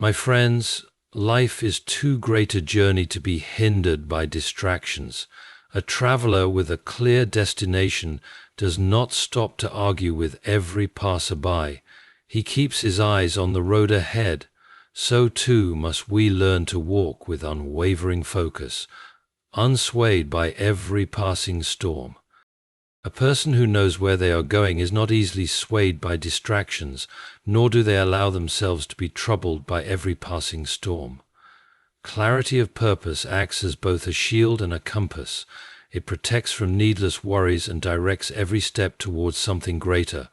My friends, life is too great a journey to be hindered by distractions. A traveler with a clear destination does not stop to argue with every passerby. He keeps his eyes on the road ahead. So too must we learn to walk with unwavering focus, unswayed by every passing storm. A person who knows where they are going is not easily swayed by distractions, nor do they allow themselves to be troubled by every passing storm. Clarity of purpose acts as both a shield and a compass. It protects from needless worries and directs every step towards something greater.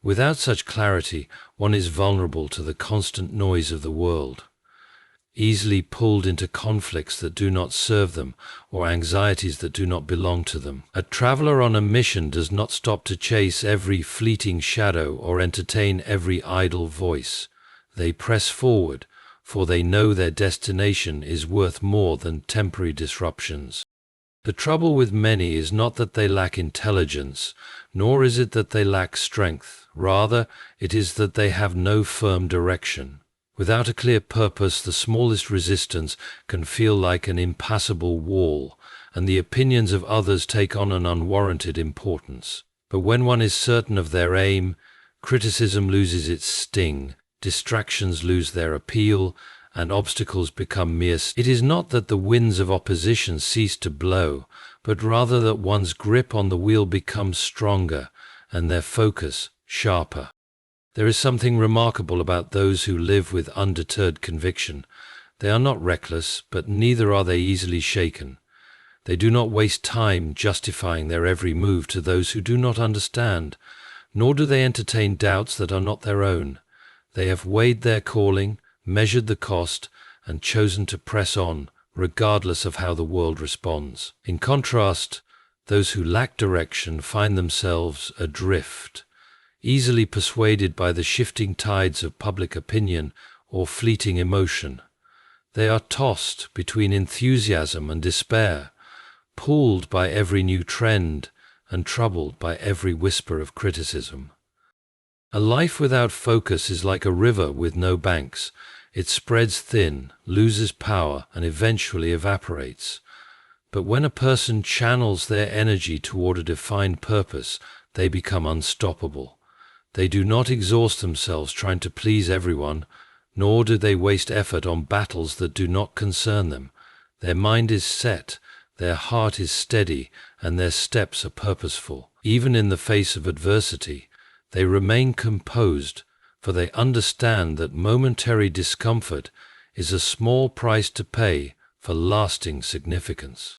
Without such clarity, one is vulnerable to the constant noise of the world, easily pulled into conflicts that do not serve them or anxieties that do not belong to them. A traveler on a mission does not stop to chase every fleeting shadow or entertain every idle voice. They press forward, for they know their destination is worth more than temporary disruptions. The trouble with many is not that they lack intelligence, nor is it that they lack strength. Rather, it is that they have no firm direction. Without a clear purpose, the smallest resistance can feel like an impassable wall, and the opinions of others take on an unwarranted importance. But when one is certain of their aim, criticism loses its sting, distractions lose their appeal, and obstacles become mere. It is not that the winds of opposition cease to blow, but rather that one's grip on the wheel becomes stronger, and their focus sharper. There is something remarkable about those who live with undeterred conviction. They are not reckless, but neither are they easily shaken. They do not waste time justifying their every move to those who do not understand, nor do they entertain doubts that are not their own. They have weighed their calling, measured the cost, and chosen to press on, regardless of how the world responds. In contrast, those who lack direction find themselves adrift, easily persuaded by the shifting tides of public opinion or fleeting emotion. They are tossed between enthusiasm and despair, pulled by every new trend and troubled by every whisper of criticism. A life without focus is like a river with no banks. It spreads thin, loses power, and eventually evaporates. But when a person channels their energy toward a defined purpose, they become unstoppable. They do not exhaust themselves trying to please everyone, nor do they waste effort on battles that do not concern them. Their mind is set, their heart is steady, and their steps are purposeful. Even in the face of adversity, they remain composed, for they understand that momentary discomfort is a small price to pay for lasting significance.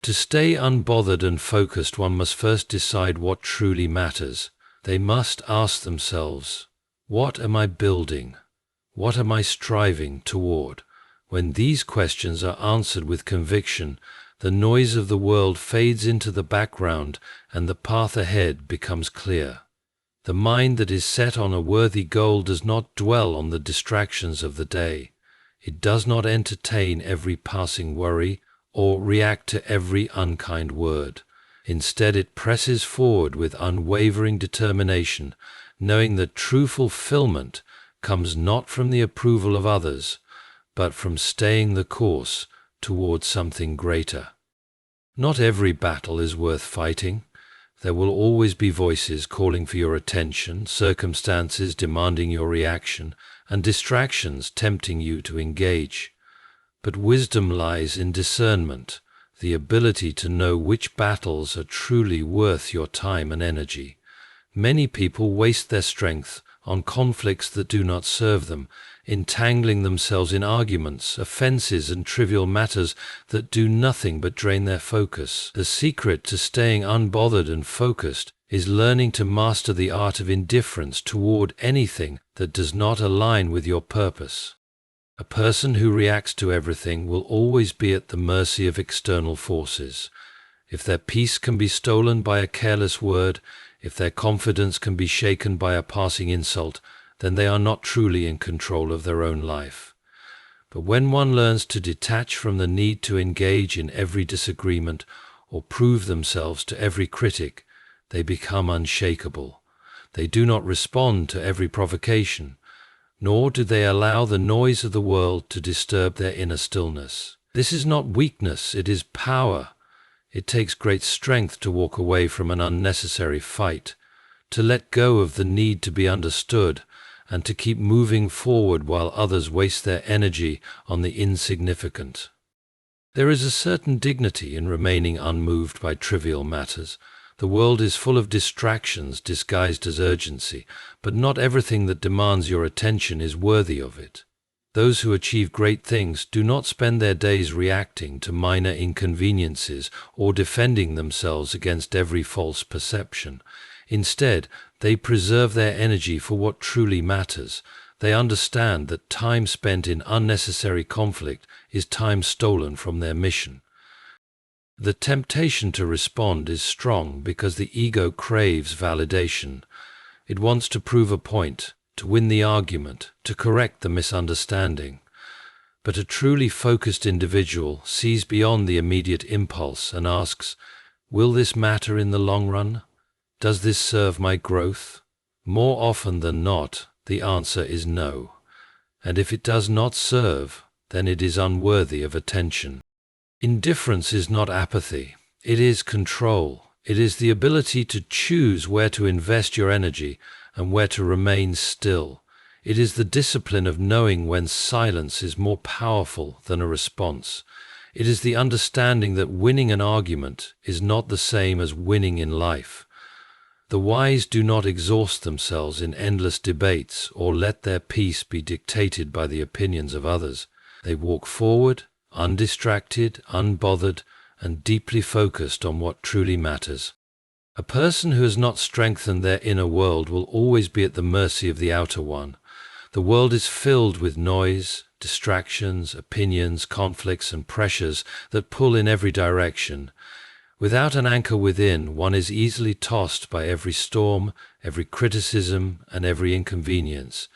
To stay unbothered and focused, one must first decide what truly matters. They must ask themselves, what am I building? What am I striving toward? When these questions are answered with conviction, the noise of the world fades into the background and the path ahead becomes clear. The mind that is set on a worthy goal does not dwell on the distractions of the day. It does not entertain every passing worry or react to every unkind word. Instead, it presses forward with unwavering determination, knowing that true fulfillment comes not from the approval of others, but from staying the course towards something greater. Not every battle is worth fighting. There will always be voices calling for your attention, circumstances demanding your reaction, and distractions tempting you to engage. But wisdom lies in discernment, the ability to know which battles are truly worth your time and energy. Many people waste their strength on conflicts that do not serve them, entangling themselves in arguments, offenses, and trivial matters that do nothing but drain their focus. The secret to staying unbothered and focused is learning to master the art of indifference toward anything that does not align with your purpose. A person who reacts to everything will always be at the mercy of external forces. If their peace can be stolen by a careless word, if their confidence can be shaken by a passing insult, then they are not truly in control of their own life. But when one learns to detach from the need to engage in every disagreement or prove themselves to every critic, they become unshakable. They do not respond to every provocation, nor do they allow the noise of the world to disturb their inner stillness. This is not weakness, it is power. It takes great strength to walk away from an unnecessary fight, to let go of the need to be understood, and to keep moving forward while others waste their energy on the insignificant. There is a certain dignity in remaining unmoved by trivial matters. The world is full of distractions disguised as urgency, but not everything that demands your attention is worthy of it. Those who achieve great things do not spend their days reacting to minor inconveniences or defending themselves against every false perception. Instead, they preserve their energy for what truly matters. They understand that time spent in unnecessary conflict is time stolen from their mission. The temptation to respond is strong because the ego craves validation. It wants to prove a point, to win the argument, to correct the misunderstanding. But a truly focused individual sees beyond the immediate impulse and asks, will this matter in the long run? Does this serve my growth? More often than not, the answer is no. And if it does not serve, then it is unworthy of attention. Indifference is not apathy. It is control. It is the ability to choose where to invest your energy and where to remain still. It is the discipline of knowing when silence is more powerful than a response. It is the understanding that winning an argument is not the same as winning in life. The wise do not exhaust themselves in endless debates or let their peace be dictated by the opinions of others. They walk forward, undistracted, unbothered, and deeply focused on what truly matters. A person who has not strengthened their inner world will always be at the mercy of the outer one. The world is filled with noise, distractions, opinions, conflicts, and pressures that pull in every direction. Without an anchor within, one is easily tossed by every storm, every criticism, and every inconvenience.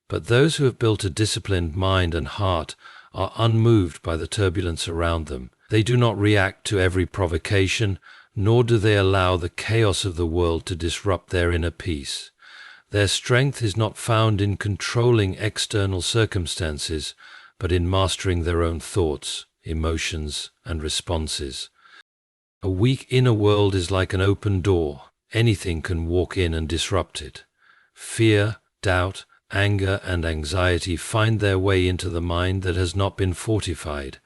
But those who have built a disciplined mind and heart are unmoved by the turbulence around them. They do not react to every provocation, nor do they allow the chaos of the world to disrupt their inner peace. Their strength is not found in controlling external circumstances, but in mastering their own thoughts, emotions, and responses. A weak inner world is like an open door. Anything can walk in and disrupt it. Fear, doubt, anger, and anxiety find their way into the mind that has not been fortified.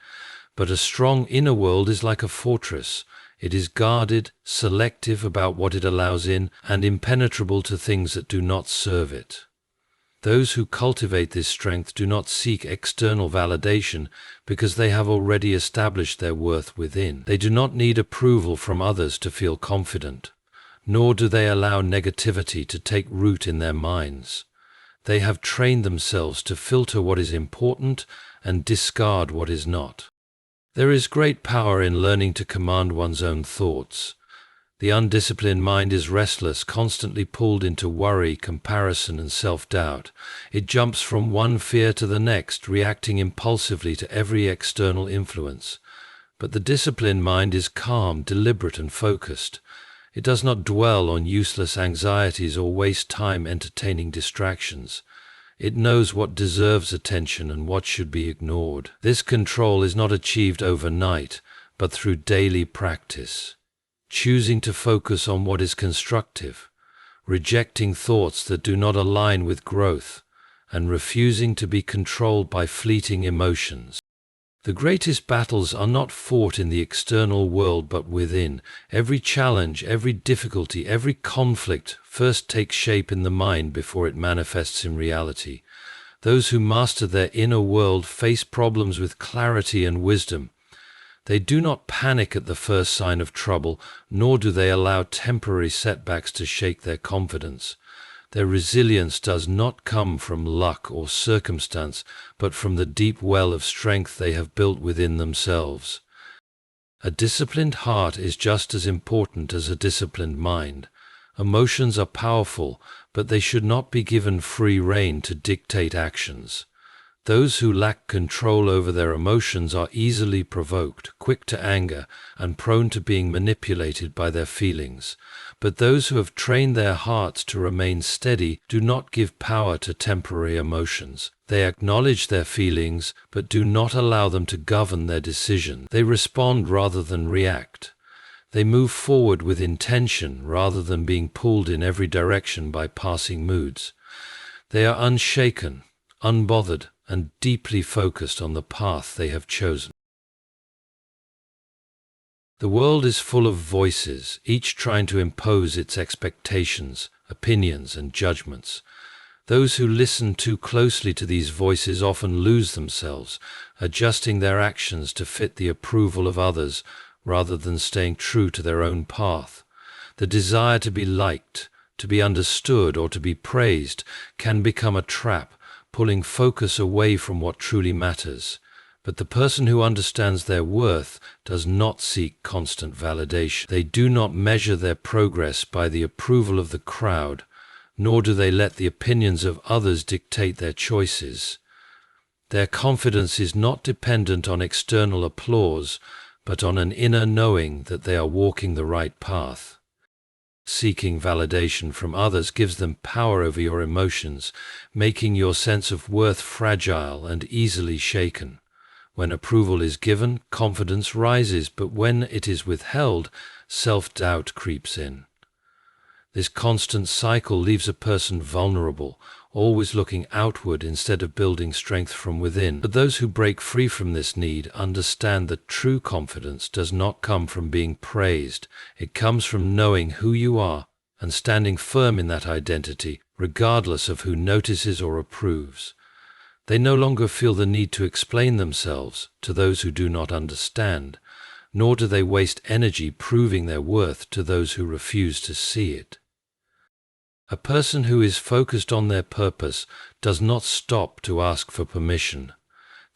But a strong inner world is like a fortress. It is guarded, selective about what it allows in, and impenetrable to things that do not serve it. Those who cultivate this strength do not seek external validation because they have already established their worth within. They do not need approval from others to feel confident, nor do they allow negativity to take root in their minds. They have trained themselves to filter what is important and discard what is not. There is great power in learning to command one's own thoughts. The undisciplined mind is restless, constantly pulled into worry, comparison, and self-doubt. It jumps from one fear to the next, reacting impulsively to every external influence. But the disciplined mind is calm, deliberate, and focused. It does not dwell on useless anxieties or waste time entertaining distractions. It knows what deserves attention and what should be ignored. This control is not achieved overnight, but through daily practice. Choosing to focus on what is constructive, rejecting thoughts that do not align with growth, and refusing to be controlled by fleeting emotions. The greatest battles are not fought in the external world but within. Every challenge, every difficulty, every conflict first takes shape in the mind before it manifests in reality. Those who master their inner world face problems with clarity and wisdom. They do not panic at the first sign of trouble, nor do they allow temporary setbacks to shake their confidence. Their resilience does not come from luck or circumstance, but from the deep well of strength they have built within themselves. A disciplined heart is just as important as a disciplined mind. Emotions are powerful, but they should not be given free rein to dictate actions. Those who lack control over their emotions are easily provoked, quick to anger, and prone to being manipulated by their feelings. But those who have trained their hearts to remain steady do not give power to temporary emotions. They acknowledge their feelings, but do not allow them to govern their decisions. They respond rather than react. They move forward with intention rather than being pulled in every direction by passing moods. They are unshaken, unbothered, and deeply focused on the path they have chosen. The world is full of voices, each trying to impose its expectations, opinions, and judgments. Those who listen too closely to these voices often lose themselves, adjusting their actions to fit the approval of others rather than staying true to their own path. The desire to be liked, to be understood, or to be praised can become a trap, pulling focus away from what truly matters. But the person who understands their worth does not seek constant validation. They do not measure their progress by the approval of the crowd, nor do they let the opinions of others dictate their choices. Their confidence is not dependent on external applause, but on an inner knowing that they are walking the right path. Seeking validation from others gives them power over your emotions, making your sense of worth fragile and easily shaken. When approval is given, confidence rises, but when it is withheld, self-doubt creeps in. This constant cycle leaves a person vulnerable, always looking outward instead of building strength from within. But those who break free from this need understand that true confidence does not come from being praised. It comes from knowing who you are and standing firm in that identity, regardless of who notices or approves. They no longer feel the need to explain themselves to those who do not understand, nor do they waste energy proving their worth to those who refuse to see it. A person who is focused on their purpose does not stop to ask for permission.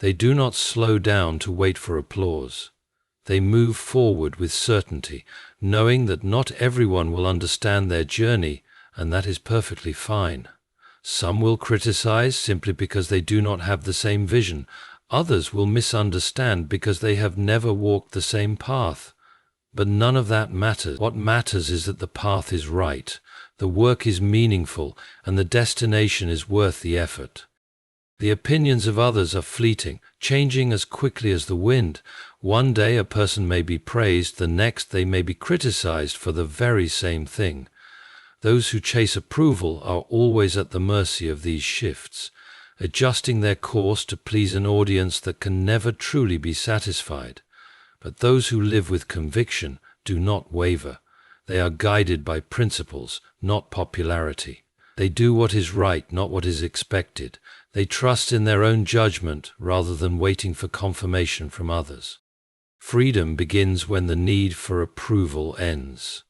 They do not slow down to wait for applause. They move forward with certainty, knowing that not everyone will understand their journey, and that is perfectly fine. Some will criticize simply because they do not have the same vision. Others will misunderstand because they have never walked the same path. But none of that matters. What matters is that the path is right, the work is meaningful, and the destination is worth the effort. The opinions of others are fleeting, changing as quickly as the wind. One day a person may be praised, the next they may be criticized for the very same thing. Those who chase approval are always at the mercy of these shifts, adjusting their course to please an audience that can never truly be satisfied. But those who live with conviction do not waver. They are guided by principles, not popularity. They do what is right, not what is expected. They trust in their own judgment rather than waiting for confirmation from others. Freedom begins when the need for approval ends.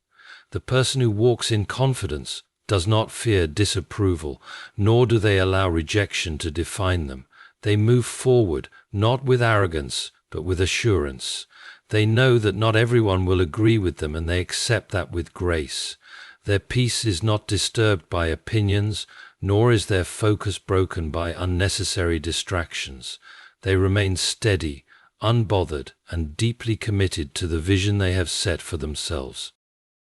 The person who walks in confidence does not fear disapproval, nor do they allow rejection to define them. They move forward, not with arrogance, but with assurance. They know that not everyone will agree with them, and they accept that with grace. Their peace is not disturbed by opinions, nor is their focus broken by unnecessary distractions. They remain steady, unbothered, and deeply committed to the vision they have set for themselves.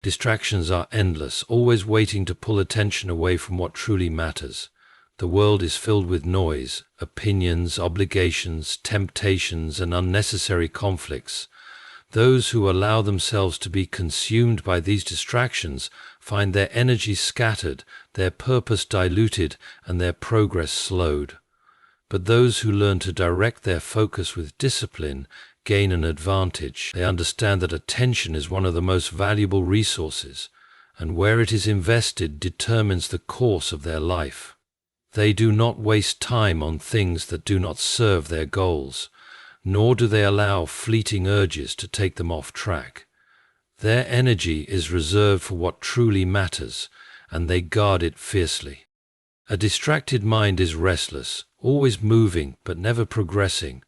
Distractions are endless, always waiting to pull attention away from what truly matters. The world is filled with noise, opinions, obligations, temptations, and unnecessary conflicts. Those who allow themselves to be consumed by these distractions find their energy scattered, their purpose diluted, and their progress slowed. But those who learn to direct their focus with discipline gain an advantage. They understand that attention is one of the most valuable resources, and where it is invested determines the course of their life. They do not waste time on things that do not serve their goals, nor do they allow fleeting urges to take them off track. Their energy is reserved for what truly matters, and they guard it fiercely. A distracted mind is restless, always moving but never progressing.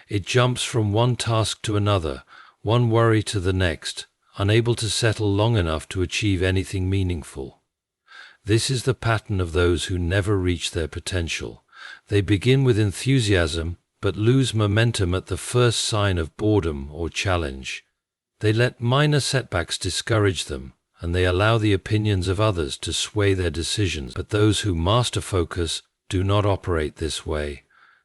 It jumps from one task to another, one worry to the next, unable to settle long enough to achieve anything meaningful. This is the pattern of those who never reach their potential. They begin with enthusiasm, but lose momentum at the first sign of boredom or challenge. They let minor setbacks discourage them, and they allow the opinions of others to sway their decisions. But those who master focus do not operate this way.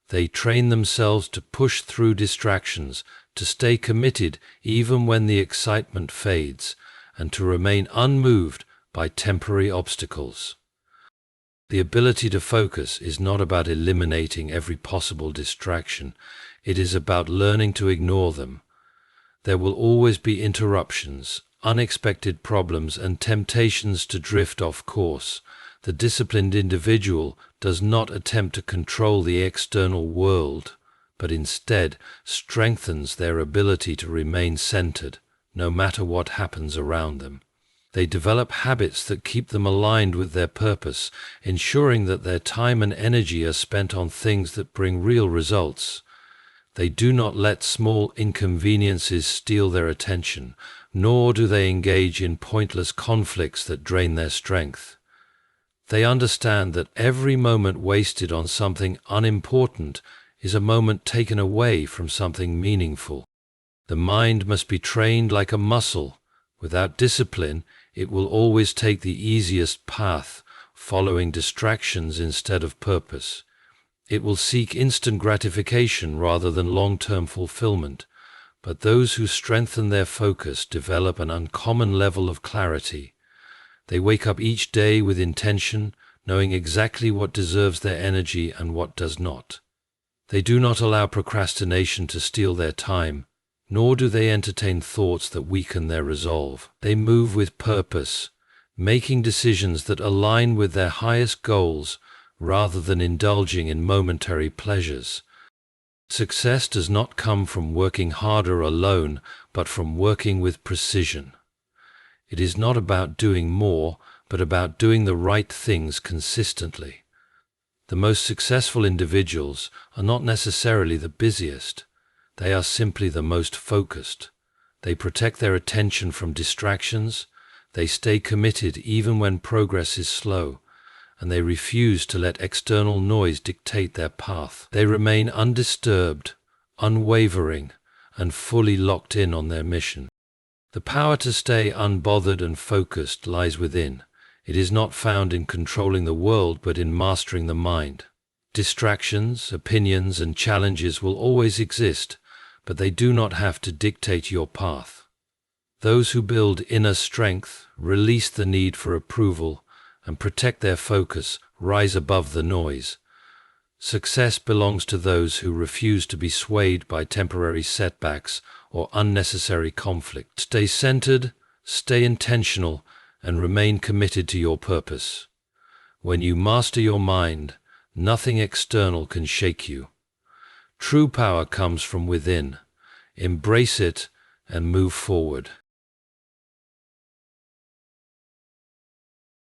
They train themselves to push through distractions, to stay committed even when the excitement fades, and to remain unmoved by temporary obstacles. The ability to focus is not about eliminating every possible distraction. It is about learning to ignore them. There will always be interruptions, unexpected problems, and temptations to drift off course. The disciplined individual does not attempt to control the external world, but instead strengthens their ability to remain centered, no matter what happens around them. They develop habits that keep them aligned with their purpose, ensuring that their time and energy are spent on things that bring real results. They do not let small inconveniences steal their attention, nor do they engage in pointless conflicts that drain their strength. They understand that every moment wasted on something unimportant is a moment taken away from something meaningful. The mind must be trained like a muscle. Without discipline, it will always take the easiest path, following distractions instead of purpose. It will seek instant gratification rather than long-term fulfillment. But those who strengthen their focus develop an uncommon level of clarity. They wake up each day with intention, knowing exactly what deserves their energy and what does not. They do not allow procrastination to steal their time, nor do they entertain thoughts that weaken their resolve. They move with purpose, making decisions that align with their highest goals rather than indulging in momentary pleasures. Success does not come from working harder alone, but from working with precision. It is not about doing more, but about doing the right things consistently. The most successful individuals are not necessarily the busiest. They are simply the most focused. They protect their attention from distractions. They stay committed even when progress is slow, and they refuse to let external noise dictate their path. They remain undisturbed, unwavering, and fully locked in on their mission. The power to stay unbothered and focused lies within. It is not found in controlling the world, but in mastering the mind. Distractions, opinions, and challenges will always exist, but they do not have to dictate your path. Those who build inner strength, release the need for approval, and protect their focus rise above the noise. Success belongs to those who refuse to be swayed by temporary setbacks or unnecessary conflict. Stay centered, stay intentional, and remain committed to your purpose. When you master your mind, nothing external can shake you. True power comes from within. Embrace it and move forward.